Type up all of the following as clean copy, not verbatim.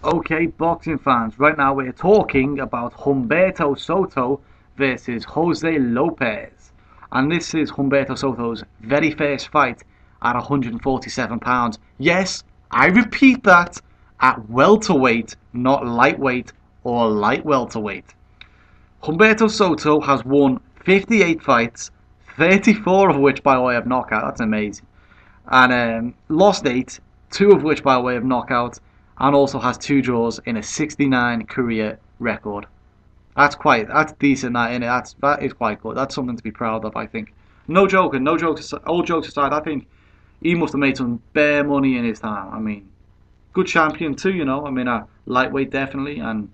Okay, boxing fans, right now we're talking about Humberto Soto versus Jose Lopez. And this is Humberto Soto's very first fight at 147 pounds. Yes, I repeat that, at welterweight, not lightweight or light welterweight. Humberto Soto has won 58 fights, 34 of which by way of knockout. That's amazing. And lost 8, 2 of which by way of knockout, and also has 2 draws in a 69 career record. That's decent. That is quite good. That's something to be proud of, I think. No joking, no jokes. All jokes aside, I think he must have made some bare money in his time. I mean, good champion too, you know. I mean, lightweight definitely, and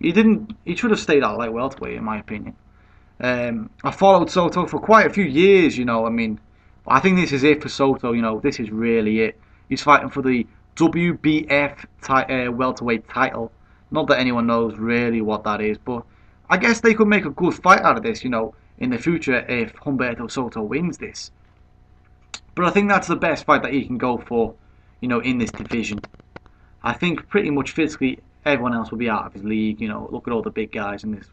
he didn't. He should have stayed at light welterweight, in my opinion. I followed Soto for quite a few years, you know. I mean, I think this is it for Soto. You know, this is really it. He's fighting for the WBF welterweight title. Not that anyone knows really what that is, but I guess they could make a good fight out of this, you know, in the future if Humberto Soto wins this. But I think that's the best fight that he can go for, you know, in this division. I think pretty much physically everyone else will be out of his league. You know, look at all the big guys in this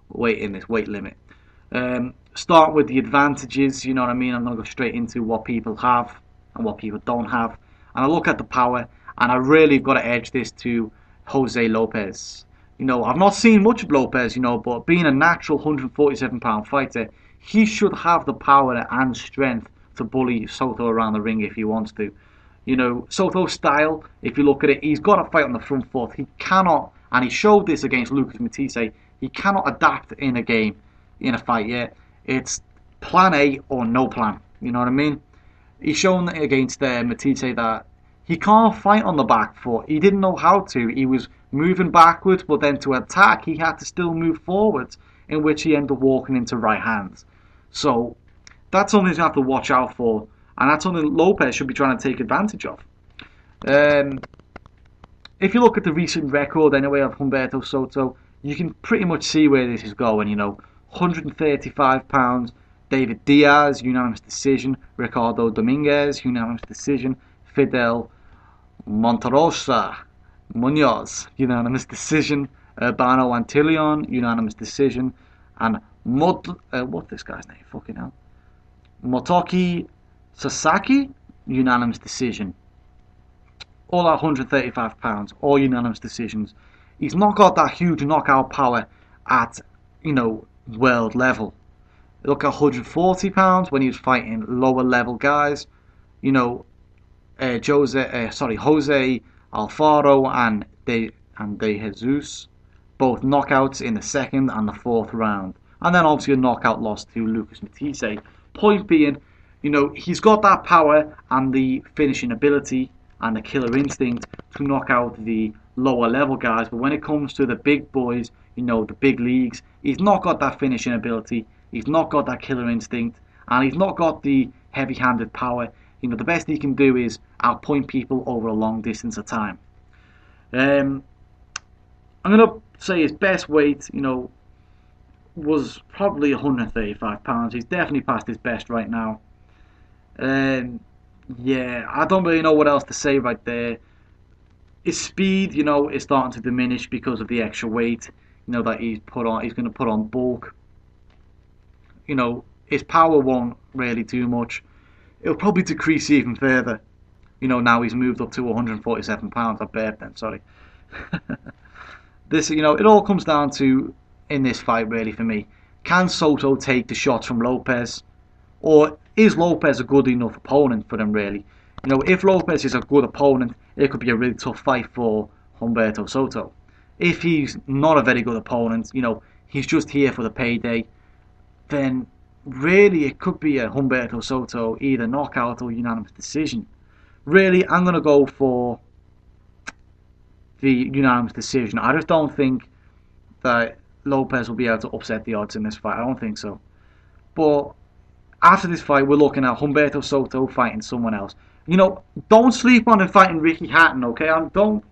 weight limit. Start with the advantages. You know what I mean? I'm gonna go straight into what people have and what people don't have, and I look at the power, and I really got to edge this to Jose Lopez. You know, I've not seen much of Lopez, you know, but being a natural 147-pound fighter, he should have the power and strength to bully Soto around the ring if he wants to. You know, Soto's style, if you look at it, he's got to fight on the front foot. He cannot, and he showed this against Lucas Matisse, he cannot adapt in a game, in a fight yet. It's plan A or no plan, you know what I mean? He's shown against Matisse that he can't fight on the back foot. He didn't know how to. He was moving backwards, but then to attack, he had to still move forwards, in which he ended up walking into right hands. So that's something he's going to have to watch out for, and that's something Lopez should be trying to take advantage of. If you look at the recent record, anyway, of Humberto Soto, you can pretty much see where this is going, you know. 135 pounds, David Diaz, unanimous decision. Ricardo Dominguez, unanimous decision. Fidel Monterosa Munoz, unanimous decision. Urbano Antillon, unanimous decision. And what's this guy's name? Fucking hell. Motoki Sasaki, unanimous decision. All at 135 pounds, all unanimous decisions. He's not got that huge knockout power at, you know, world level. Look at 140 pounds when he was fighting lower level guys. You know, Jose Alfaro and De Jesus, both knockouts in the second and the fourth round, and then obviously a knockout loss to Lucas Matisse. Point being, you know, he's got that power and the finishing ability and the killer instinct to knock out the lower level guys, but when it comes to the big boys, you know, the big leagues, he's not got that finishing ability, he's not got that killer instinct, and he's not got the heavy-handed power. You know, the best he can do is outpoint people over a long distance of time. I'm going to say his best weight, you know, was probably 135 pounds. He's definitely past his best right now. Yeah, I don't really know what else to say right there. His speed, you know, is starting to diminish because of the extra weight, you know, that he's going to put on bulk. You know, his power won't really do much. It'll probably decrease even further. You know, now he's moved up to 147 pounds. I burped then, sorry. This, you know, it all comes down to, in this fight, really, for me, can Soto take the shots from Lopez? Or is Lopez a good enough opponent for him, really? You know, if Lopez is a good opponent, it could be a really tough fight for Humberto Soto. If he's not a very good opponent, you know, he's just here for the payday, then really it could be a Humberto Soto either knockout or unanimous decision. Really, I'm going to go for the unanimous decision. I just don't think that Lopez will be able to upset the odds in this fight. I don't think so. But after this fight, we're looking at Humberto Soto fighting someone else. You know, don't sleep on him fighting Ricky Hatton, okay? Don't.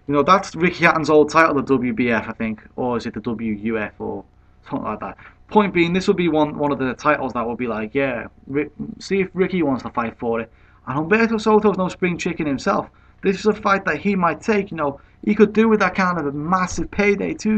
You know, that's Ricky Hatton's old title, the WBF, I think, or is it the WUF or something like that. Point being, this will be one of the titles that will be like, yeah, see if Ricky wants to fight for it. And Humberto Soto's no spring chicken himself. This is a fight that he might take, He could do with that kind of a massive payday too,